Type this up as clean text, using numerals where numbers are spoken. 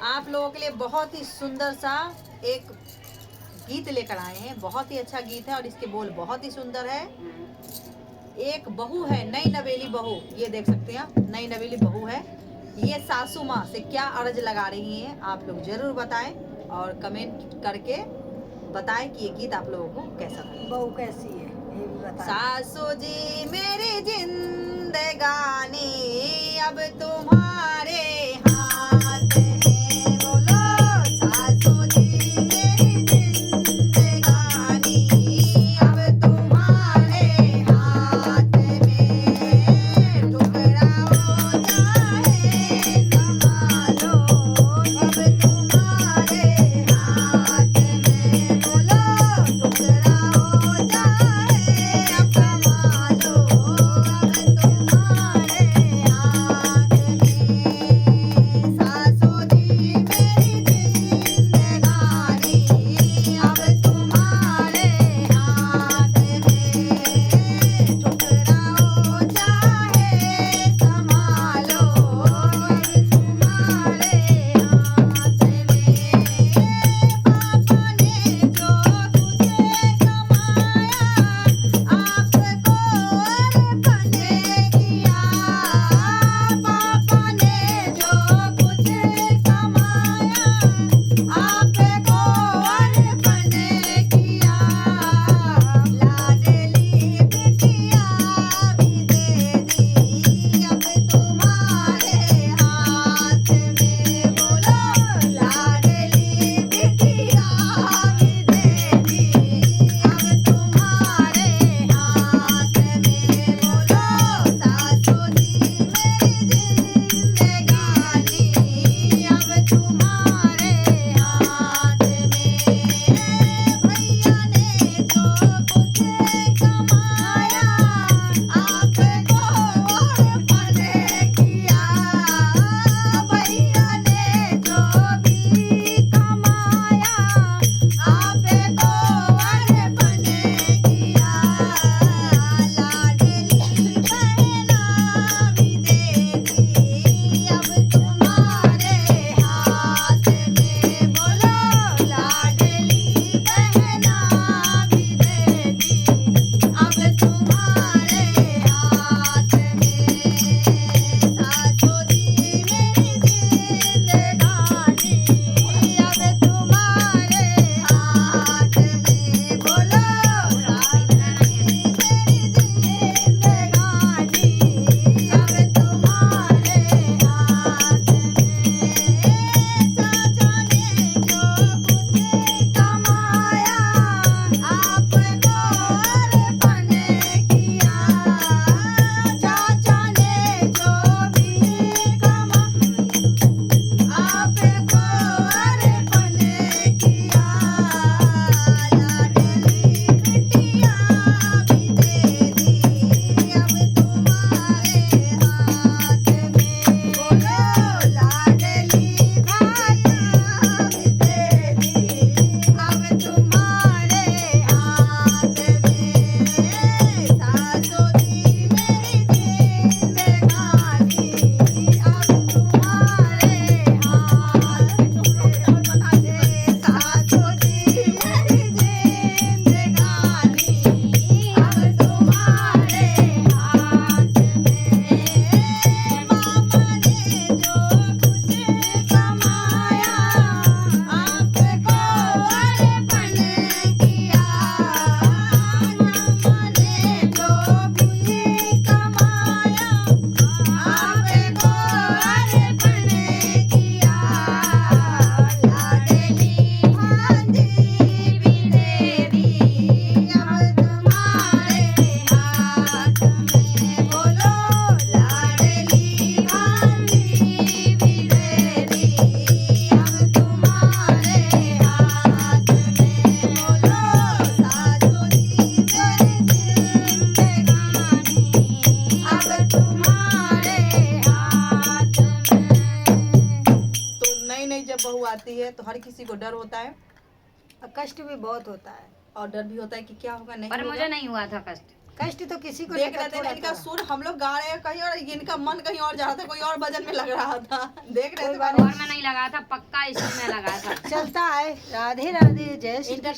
आप लोगों के लिए बहुत ही सुंदर सा एक गीत लेकर आए हैं। बहुत ही अच्छा गीत है और इसके बोल बहुत ही सुंदर है। एक बहू है, नई नवेली बहू, ये देख सकते हैं आप, नई नवेली बहू है। ये सासू माँ से क्या अर्ज लगा रही हैं, आप लोग जरूर बताएं और कमेंट करके बताएं कि ये गीत आप लोगों को कैसा लगा। बहू कैसी है ये भी बता। सासू जी मेरी जिंदगानी अब तुम्हारे हाथ है, बोलो सासू जी मेरी जिंदगानी अब तुम्हारे हाथ में, टुकड़ा हो जाए संभालो अब तुम्हारे हाथ में, बोलो टुकड़ा हो जाए अब संभालो अब तुम्हारे हाथ में, सासू जी मेरी जिंदगानी अब तुम्हारे हाथ में, टुकड़ा हो जाए संभालो अब तुम्हारे हाथ में, पापा ने जो तुझे कमाया आपको अर्पण किया, पापा ने जो कुछ कमाया आपको अर्पण किया, लाडली बिटिया भी दे दी अब तुम्हारे हाथ में, बोलो लाडली बिटिया भी दे दी अब तुम्हारे हाथ में, बोलो सासू जी मेरी जिंदगानी अब तुम्हारे हाथ में, भैया ने जो कुछ कमाया आपको अर्पण किया, भैया ने जो भी कमाया आपको अर्पण किया, लाडली बहना भी दे दी अब तुम्हारे हाथ में, बोलो लाडली बहना भी दे दी अब तुम्हारे हाथ में, सासू जी मेरी जिंदगानी अब तुम्हारे हाथ में, बोलो लाडली मेरी जिंदगानी अब तुम्हारे हाथ में, चाचा ने जो कुछ कमाया आपको अर्पण किया, चाचा ने जो भी कमाया आपको अर्पण किया, लाडली बिटिया भी दे दी अब तुम्हारे हाथ में, बोलो लाडली भाइया भी दे दी अब तुम्हारे हाथ में, सासू जी मेरी जिंदगानी अब तुम्हारे हाथ में, सासू जी मेरी जिंदगानी अब तुम्हारे हाथ में, मामा ने जो कुछ कमाया आपको अर्पण किया, मामा ने जो भी कमाया आपको अर्पण किया, लाडली भांजी भी दे दी अब तुम्हारे हाथ में, बोलो लाडली भांजी भी दे दी अब तुम्हारे हाथ में, बोलो सासू जी मेरी जिंदगानी अब तुम्हारे हाथ में। तो नई नई जब बहू आती है तो हर किसी को डर होता है कष्ट भी बहुत होता है। और डर भी होता है कि क्या होगा नहीं पर होगा। मुझे नहीं हुआ था कष्ट। कष्ट तो किसी को देख लेकर रहे थे ना थोड़ा इनका थोड़ा। सुर, हम लोग गा रहे हैं कहीं और इनका मन कहीं और जा रहा था, कोई और भजन में लग रहा था। देख रहे थे और में नहीं लगा था, पक्का इसी में लगा था। चलता है। राधे राधे, जय श्री कृष्ण।